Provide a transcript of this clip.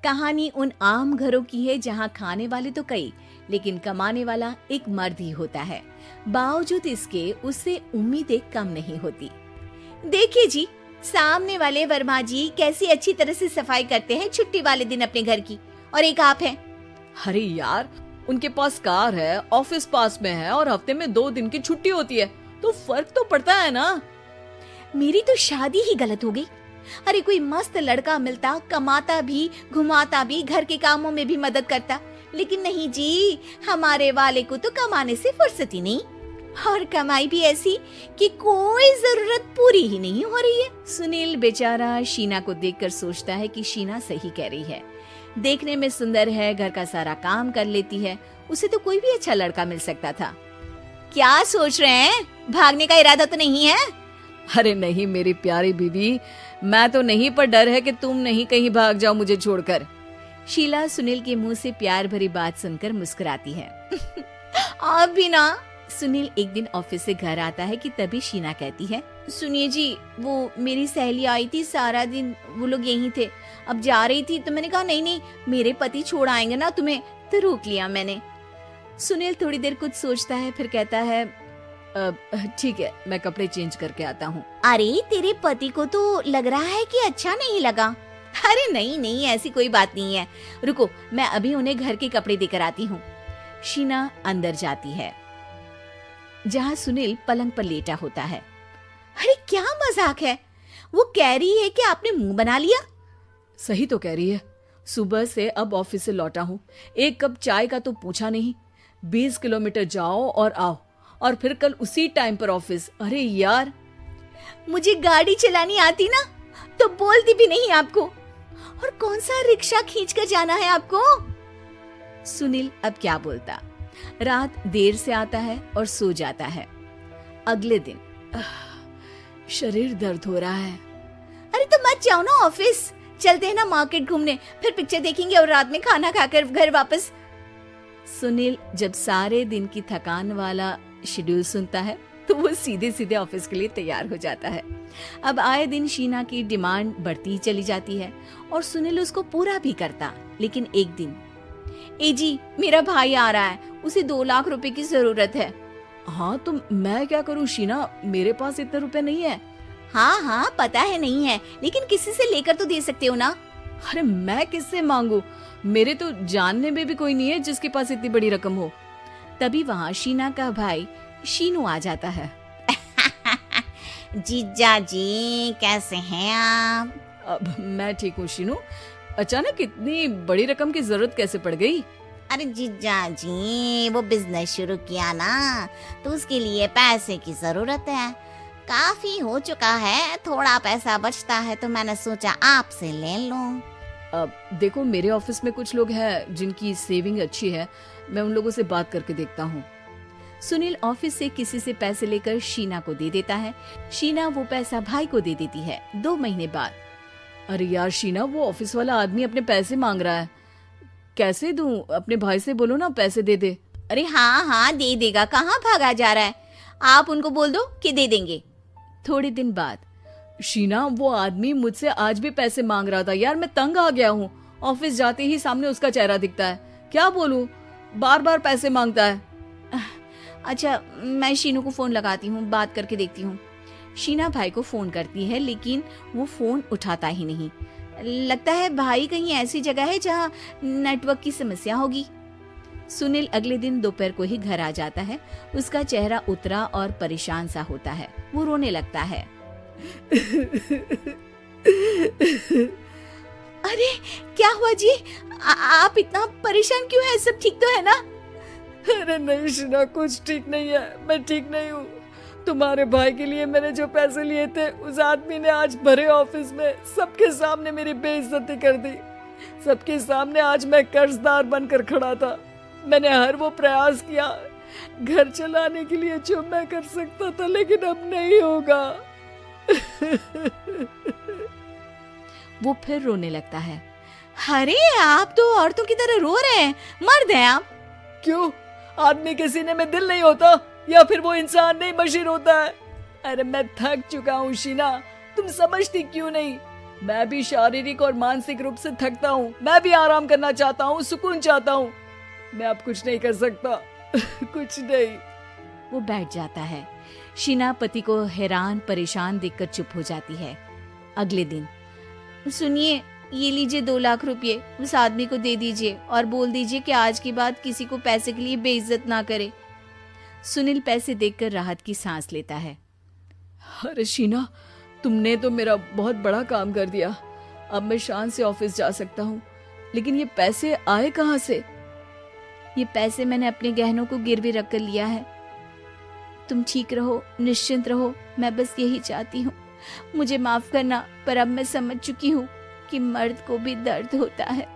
कहानी उन आम घरों की है जहाँ खाने वाले तो कई, लेकिन कमाने वाला एक मर्द ही होता है। बावजूद इसके उससे उम्मीदें कम नहीं होती। देखिए जी, सामने वाले वर्मा जी कैसी अच्छी तरह से सफाई करते हैं छुट्टी वाले दिन अपने घर की, और एक आप हैं। अरे यार, उनके पास कार है, ऑफिस पास में है और हफ्ते में 2 दिन की छुट्टी होती है, तो फर्क तो पड़ता है ना। मेरी तो शादी ही गलत हो गई। अरे कोई मस्त लड़का मिलता, कमाता भी, घुमाता भी, घर के कामों में भी मदद करता, लेकिन नहीं जी, हमारे वाले को तो कमाने से फुर्सत ही नहीं, और कमाई भी ऐसी कि कोई जरूरत पूरी ही नहीं हो रही है। सुनील बेचारा शीना को देखकर सोचता है कि शीना सही कह रही है। देखने में सुंदर है, घर का सारा काम कर लेती है, उसे तो कोई भी अच्छा लड़का मिल सकता था। क्या सोच रहे हैं? भागने का इरादा तो नहीं है? अरे नहीं मेरी प्यारी बीवी, मैं तो नहीं, पर डर है कि तुम नहीं कहीं भाग जाओ मुझे छोड़कर। शीला सुनील के मुंह से प्यार भरी बात सुनकर मुस्कुराती है। आप भी ना। सुनील एक दिन ऑफिस से घर आता है कि तभी शीना कहती है, सुनिए जी, वो मेरी सहेली आई थी, सारा दिन वो लोग यहीं थे, अब जा रही थी तो मैंने कहा नहीं, मेरे पति छोड़ आएंगे ना तुम्हें, तो रोक लिया मैंने। सुनील थोड़ी देर कुछ सोचता है, फिर कहता है, ठीक है, मैं कपड़े चेंज करके आता हूँ। अरे तेरे पति को तो लग रहा है कि अच्छा नहीं लगा। अरे नहीं, ऐसी कोई बात नहीं है, रुको मैं अभी उन्हें घर के कपड़े देकर आती हूँ। शीना अंदर जाती है जहाँ सुनील पलंग पर लेटा होता है। अरे क्या मजाक है, वो कह रही है कि आपने मुंह बना लिया। सही तो कह रही है, सुबह से अब ऑफिस से लौटा हूँ, एक कप चाय का तो पूछा नहीं, 20 किलोमीटर जाओ और आओ, और फिर कल उसी टाइम पर ऑफिस। अरे यार, मुझे गाड़ी चलानी आती ना तो बोलती भी नहीं आपको, और कौन सा रिक्शा खींच कर जाना है आपको। सुनील अब क्या बोलता। रात देर से आता है और सो जाता है। अगले दिन शरीर दर्द हो रहा है। अरे तो मत जाओ ना ऑफिस, चलते हैं ना मार्केट घूमने, फिर पिक्चर देखेंगे और रात में खाना खाकर घर वापस। सुनील जब सारे दिन की थकान वाला शेड्यूल सुनता है तो वो सीधे सीधे ऑफिस के लिए तैयार हो जाता है। अब आए दिन शीना की डिमांड बढ़ती ही चली जाती है और सुनील उसको पूरा भी करता, लेकिन एक दिन, ए जी मेरा भाई आ रहा है, उसे 2 लाख रुपए की जरूरत है। हाँ तो मैं क्या करूँ शीना, मेरे पास इतने रुपए नहीं है। हाँ पता है नहीं है, लेकिन किसी से लेकर तो दे सकते हो ना। अरे मैं किससे मांगू, मेरे तो जानने में भी कोई नहीं है जिसके पास इतनी बड़ी रकम हो। तभी वहाँ शीना का भाई शीनू आ जाता है। जीजा जी कैसे हैं आप? अब मैं ठीक हूँ शीनू, अचानक इतनी बड़ी रकम की जरूरत कैसे पड़ गई? अरे जीजा जी, वो बिजनेस शुरू किया ना, तो उसके लिए पैसे की जरूरत है, काफी हो चुका है, थोड़ा पैसा बचता है तो मैंने सोचा आपसे ले लूं। अब देखो, मेरे ऑफिस में कुछ लोग हैं जिनकी सेविंग अच्छी है, मैं उन लोगों से बात करके देखता हूँ। सुनील ऑफिस से किसी से पैसे लेकर शीना को दे देता है। शीना वो पैसा भाई को दे देती है। 2 महीने बाद, अरे यार शीना, वो ऑफिस वाला आदमी अपने पैसे मांग रहा है, कैसे दूं? अपने भाई से बोलो ना पैसे दे दे। अरे हाँ दे देगा, कहाँ भागा जा रहा है, आप उनको बोल दो कि दे देंगे। थोड़े दिन बाद, शीना वो आदमी मुझसे आज भी पैसे मांग रहा था यार, मैं तंग आ गया हूँ, ऑफिस जाते ही सामने उसका चेहरा दिखता है, क्या बोलूं, बार बार पैसे मांगता है। अच्छा मैं शीनू को फोन लगाती हूँ, बात करके देखती हूँ। शीना भाई को फोन करती है, लेकिन वो फोन उठाता ही नहीं। लगता है भाई कहीं ऐसी जगह है जहाँ नेटवर्क की समस्या होगी। सुनील अगले दिन दोपहर को ही घर आ जाता है। उसका चेहरा उतरा और परेशान सा होता है। वो रोने लगता है। अरे क्या हुआ जी, आप इतना परेशान क्यों हैं? सब ठीक तो है ना? अरे नहीं शीना, कुछ ठीक नहीं है, मैं ठीक नहीं हूँ। तुम्हारे भाई के लिए मैंने जो पैसे लिए थे, उस आदमी ने आज भरे ऑफिस में सबके सामने मेरी बेइज्जती कर दी। सबके सामने आज मैं कर्जदार बनकर खड़ा था। मैंने हर वो प्रयास किया घर चलाने के लिए जो मैं कर सकता था, लेकिन अब नहीं होगा। वो फिर रोने लगता है। अरे आप तो औरतों की तरह रो रहे हैं, मर्द हैं आप। क्यों, आदमी के सीने में दिल नहीं होता, या फिर वो इंसान नहीं मशीन होता है? अरे मैं थक चुका हूँ शीना, तुम समझती क्यों नहीं? मैं भी शारीरिक और मानसिक रूप से थकता हूँ, मैं भी आराम करना चाहता हूँ, सुकून चाहता हूँ। मैं अब कुछ नहीं कर सकता। कुछ नहीं। वो बैठ जाता है। शीना पति को हैरान परेशान देखकर चुप हो जाती है। अगले दिन, सुनिए, ये लीजिए 2 लाख रुपए, उस आदमी को दे दीजिए और बोल दीजिए कि आज के बाद किसी को पैसे के लिए बेइज्जत ना करे। सुनील पैसे देखकर राहत की सांस लेता है। अरे शीना, तुमने तो मेरा बहुत बड़ा काम कर दिया। अब मैं शान से ऑफिस जा सकता हूँ। लेकिन ये पैसे आए कहाँ से? ये पैसे मैंने अपने गहनों को गिरवी रख कर लिया है। तुम ठीक रहो, निश्चिंत रहो, मैं बस यही चाहती हूँ। मुझे माफ करना, पर अब मैं समझ चुकी हूँ कि मर्द को भी दर्द होता है।